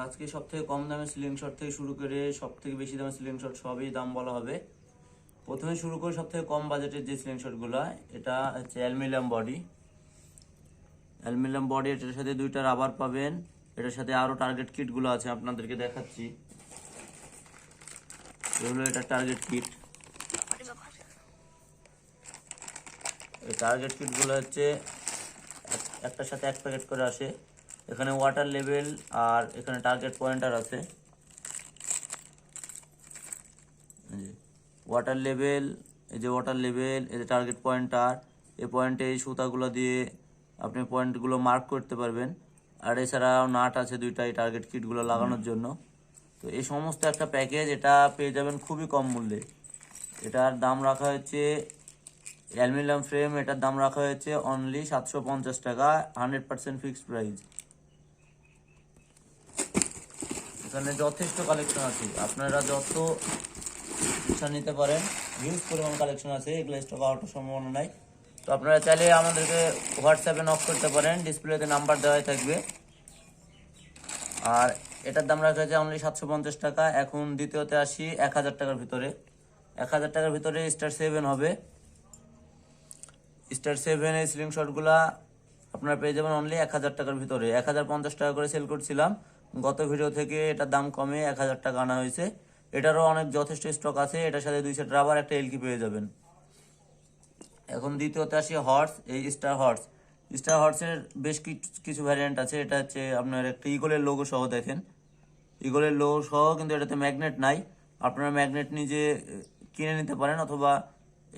আজকে সব থেকে কম দামে সিলিং শট থেকে শুরু করে সব থেকে বেশি দামে সিলিং শট সবই দাম বলা হবে। প্রথমে শুরু করে সব থেকে কম বাজেটের যে সিলিং শটগুলো, এটা হচ্ছে অ্যালুমিনিয়াম বডি। এটার সাথে দুইটা রাবার পাবেন। এটার সাথে আরো টার্গেট কিটগুলো আছে, আপনাদেরকে দেখাচ্ছি। এগুলো এটা টার্গেট কিট। এই টার্গেট কিটগুলো হচ্ছে একটার সাথে এক প্যাকেট করে আসে। এখানে ওয়াটার লেভেল আর এখানে টার্গেট পয়েন্টার আছে। ওয়াটার লেভেল, এই যে ওয়াটার লেভেল, এই যে টার্গেট পয়েন্টার। এই পয়েন্টে এই সুতাগুলো দিয়ে আপনি পয়েন্টগুলো মার্ক করতে পারবেন। আর এছাড়াও নাট আছে দুইটাই টার্গেট কিটগুলো লাগানোর জন্য। তো এই সমস্ত একটা প্যাকেজ, এটা পেয়ে যাবেন খুবই কম মূল্যে। এটার দাম রাখা হয়েছে, অ্যালুমিনিয়াম ফ্রেম, এটার দাম রাখা হয়েছে অনলি 750 টাকা, 100% ফিক্সড প্রাইস। এখানে যথেষ্ট কালেকশন আছে, আপনারা যত ইচ্ছা নিতে পারেন। হিউজ পরিমাণ কালেকশন আছে, এগুলো স্টক আউটের সম্ভাবনা নাই। তো আপনারা চাইলে আমাদেরকে হোয়াটসঅ্যাপে নক করতে পারেন, ডিসপ্লেতে নাম্বার দেওয়াই থাকবে। আর এটার দাম রাখা হয়েছে অনলি 750 টাকা। এখন দ্বিতীয়তে আসি 1000 টাকার ভিতরে। 1000 টাকার ভিতরে স্টার 7 হবে। স্টার 7 এই সিলিং শটগুলা আপনারা পেয়ে যাবেন অনলি 1000 টাকার ভিতরে। 1050 টাকা করে সেল করছিলাম, গত ভিডিও থেকে এটার দাম কমে 1000 টাকা আনা হয়েছে। এটারও অনেক যথেষ্ট স্টক আছে। এটার সাথে 2 সেট রাবার, একটা এলকি পেয়ে যাবেন। এখন দ্বিতীয়তে আসি হর্স, এই স্টার হর্সের বেশ কিছু ভ্যারিয়েন্ট আছে। এটা হচ্ছে আপনার একটা ইগলের লোগো সহ, দেখেন ইগলের লোগো সহ, কিন্তু এটাতে ম্যাগনেট নাই। আপনারা ম্যাগনেট নিজে কিনে নিতে পারেন অথবা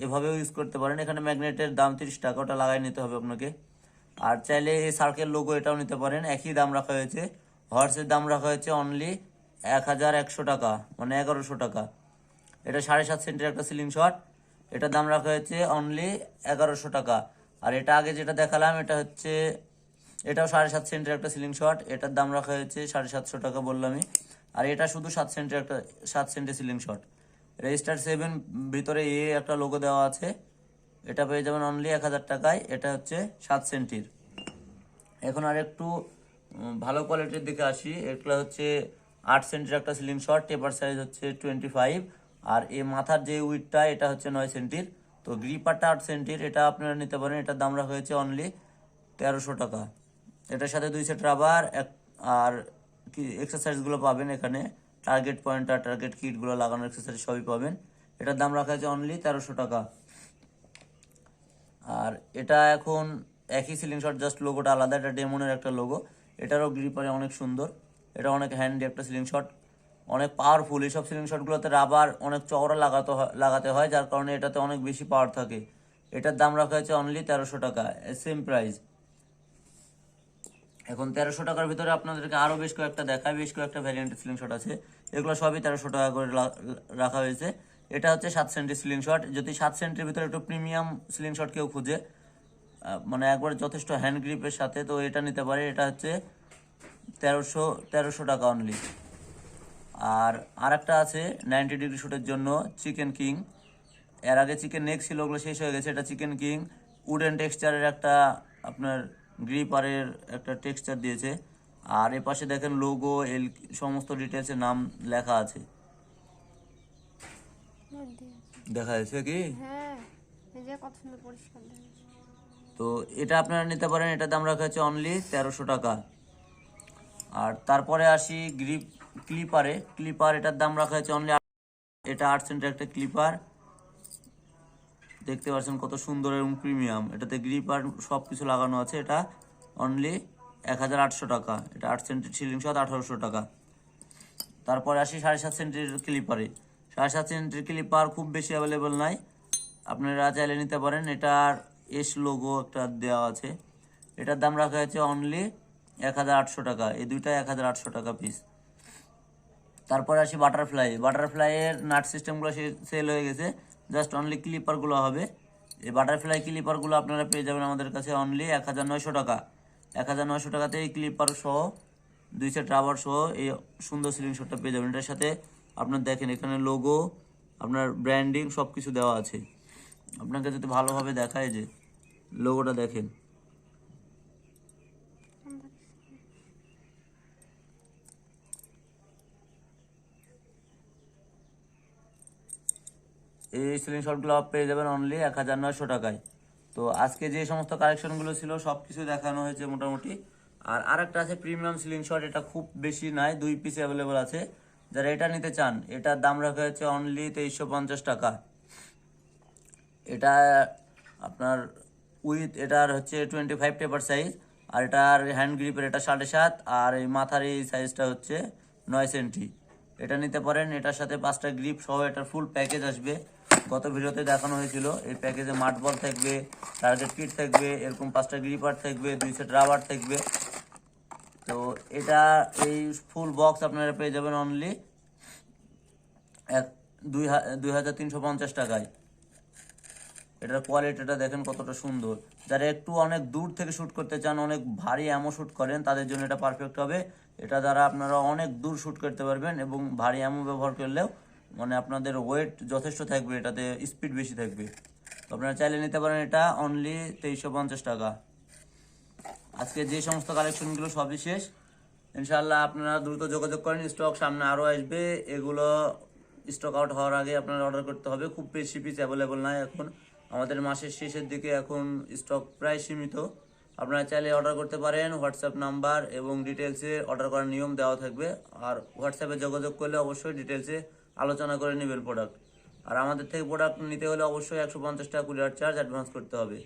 এভাবেও ইউজ করতে পারেন। এখানে ম্যাগনেটের দাম 30 টাকা, ওটা লাগাই নিতে হবে আপনাকে। আর চাইলে এই সার্কেল লোগো এটাও নিতে পারেন, একই দাম রাখা হয়েছে। হর্সের দাম রাখা হয়েছে অনলি 1100 টাকা, মানে 1100 টাকা। এটা 7.5 সেন্টের একটা সিলিং শট, এটার দাম রাখা হয়েছে অনলি 1100 টাকা। আর এটা আগে যেটা দেখালাম, এটা হচ্ছে, এটাও 7.5 সেন্টের একটা সিলিং শট, এটার দাম রাখা হয়েছে 750 টাকা বললামই। আর এটা শুধু 7 সেন্টের সিলিং শট। রেজিস্টার 7 ভিতরে একটা লোগো দেওয়া আছে, এটা পেয়ে যাবেন অনলি 1000 টাকায়। এটা হচ্ছে 7 সেন্টির। এখন আর একটু ভালো কোয়ালিটির দিকে আসি। এগুলো হচ্ছে 8 সেন্টির একটা সিলিং শট, টেপার সাইজ হচ্ছে 25। আর এই মাথার যে উইডটা, এটা হচ্ছে 9 সেন্টির। তো গ্রিপারটা 8 সেন্টির, এটা আপনারা নিতে পারেন। এটার দাম রাখা হয়েছে অনলি 1300 টাকা। এটার সাথে 2 সেট রাবার আর কি এক্সারসাইজগুলো পাবেন এখানে। টার্গেট পয়েন্টার, টার্গেট কিটগুলো লাগানোর এক্সারসাইজ সবই পাবেন। এটার দাম রাখা হয়েছে অনলি 1300 টাকা। আর এটা এখন একই সিলিং শট, জাস্ট লোগোটা আলাদা। এটা ডেমনের একটা লোগো। এটারও গ্রিপারে অনেক সুন্দর। এটা অনেক হ্যান্ডি একটা সিলিং শট, অনেক পাওয়ারফুল। এইসব সিলিং শটগুলোতে রাবার অনেক চওড়া লাগাতে হয়, যার কারণে এটাতে অনেক বেশি পাওয়ার থাকে। এটার দাম রাখা হয়েছে অনলি 1300 টাকা, সেম প্রাইস। এখন 1300 টাকার ভিতরে আপনাদেরকে আরও বেশ কয়েকটা ভ্যারিয়েন্টের সিলিং শট আছে। এগুলো সবই 1300 টাকা করে রাখা হয়েছে। এটা হচ্ছে 7 সেন্টের সিলিং শট। যদি 7 সেন্টের ভিতরে একটু প্রিমিয়াম সিলিং শট কেউ খুঁজে, মানে একবার যথেষ্ট হ্যান্ড গ্রিপের সাথে, তো এটা নিতে পারে। এটা হচ্ছে 1300 টাকা অনলি। আর একটা আছে 90 ডিগ্রি শুটের জন্য, চিকেন কিং। এর আগে চিকেন নেক ছিল, ওগুলো শেষ হয়ে গেছে। এটা চিকেন কিং, উডেন টেক্সচারের একটা আপনার গ্রিপারের একটা টেক্সচার দিয়েছে। আর এ পাশে দেখেন লোগো, সমস্ত ডিটেলসের নাম লেখা আছে। দেখা যাচ্ছে কি? হ্যাঁ, এই যে কত সুন্দর পরিষ্কার দেখা যাচ্ছে। তো এটা আপনারা নিতে পারেন। এটার দাম রাখা হচ্ছে অনলি 1300 টাকা। আর তারপরে আসি ক্লিপার, এটার দাম রাখা হয়েছে অনলি, এটা 8 সেন্টের একটা ক্লিপার। দেখতে পাচ্ছেন কত সুন্দর এবং প্রিমিয়াম। এটাতে গ্রিপ আর সব কিছু লাগানো আছে। এটা অনলি 1800 টাকা। এটা 8 সেন্টির সিলিং শট, 1800 টাকা। তারপরে আসি 7.5 সেন্টির ক্লিপারে। 7.5 সেন্টির ক্লিপার খুব বেশি অ্যাভেলেবেল নাই, আপনারা চাইলে নিতে পারেন। এটার লোগো একটা দেওয়া আছে। এটার দাম রাখা হয়েছে অনলি 1800 টাকা। এই দুইটা 1800 টাকা পিস। তারপরে আসি বাটারফ্লাইয়ের নাট সিস্টেমগুলো সেল হয়ে গেছে, জাস্ট অনলি ক্লিপারগুলো হবে। এই বাটারফ্লাই ক্লিপারগুলো আপনারা পেয়ে যাবেন আমাদের কাছে অনলি 1900 টাকা। 1900 টাকাতে এই ক্লিপার সহ 2 সেট রাবার সহ এই সুন্দর সিলিং শটটা পেয়ে যাবেন। এটার সাথে আপনার দেখেন এখানে লোগো, আপনার ব্র্যান্ডিং সব কিছু দেওয়া আছে। আপনাকে যদি ভালোভাবে দেখায়, যে লোগোটা দেখেন, এই সিলিং শটগুলো পেয়ে যাবেন অনলি 1900 টাকায়। তো আজকে যে সমস্ত কালেকশনগুলো ছিল সব কিছু দেখানো হয়েছে মোটামুটি। আর আরেকটা আছে প্রিমিয়াম সিলিং শট, এটা খুব বেশি নাই, 2 পিস অ্যাভেলেবল আছে। যারা এটা নিতে চান এটার দাম রাখা হয়েছে অনলি 2350 টাকা। এটা আপনার এটার হচ্ছে 25 টেপার সাইজ, আর এটার হ্যান্ড গ্রিপের এটা 7.5, আর এই মাথার এই সাইজটা হচ্ছে 9 সেন্টি। এটা নিতে পারেন, এটার সাথে 5টা গ্রিপ সহ এটার ফুল প্যাকেজ আসবে। গত ভিডিওতে দেখানো হয়েছিল, এই প্যাকেজে মাঠ বল থাকবে, টার্গেট কিট থাকবে, এরকম 5টা গ্রিপার থাকবে, 2 সেট রাবার থাকবে। তো এটা এই ফুল বক্স আপনারা পেয়ে যাবেন অনলি 2350 টাকায়। এটার কোয়ালিটিটা দেখেন কতটা সুন্দর। যারা একটু অনেক দূর থেকে শ্যুট করতে চান, অনেক ভারী অ্যামো শ্যুট করেন, তাদের জন্য এটা পারফেক্ট হবে। এটা দ্বারা আপনারা অনেক দূর শ্যুট করতে পারবেন, এবং ভারী অ্যামো ব্যবহার করলেও মানে আপনাদের ওয়েট যথেষ্ট থাকবে, এটাতে স্পিড বেশি থাকবে। তো আপনারা চাইলে নিতে পারেন এটা অনলি 2350 টাকা। আজকে যে সমস্ত কালেকশনগুলো সবই শেষ। ইনশাআল্লাহ আপনারা দ্রুত যোগাযোগ করেন, স্টক সামনে আরও আসবে। এগুলো স্টক আউট হওয়ার আগে আপনারা অর্ডার করতে হবে। খুব বেশি পিস অ্যাভেলেবল নাই এখন, আমাদের মাসের শেষের দিকে, এখন স্টক প্রায় সীমিত। আপনারা চাইলে অর্ডার করতে পারেন, হোয়াটসঅ্যাপ নাম্বার এবং ডিটেলসে অর্ডার করার নিয়ম দেওয়া থাকবে। আর হোয়াটসঅ্যাপে যোগাযোগ করলে অবশ্যই ডিটেলসে আলোচনা করে নেবেন প্রোডাক্ট। আর আমাদের থেকে প্রোডাক্ট নিতে হলে অবশ্যই 150 টাকা কুরিয়ার চার্জ অ্যাডভান্স করতে হবে।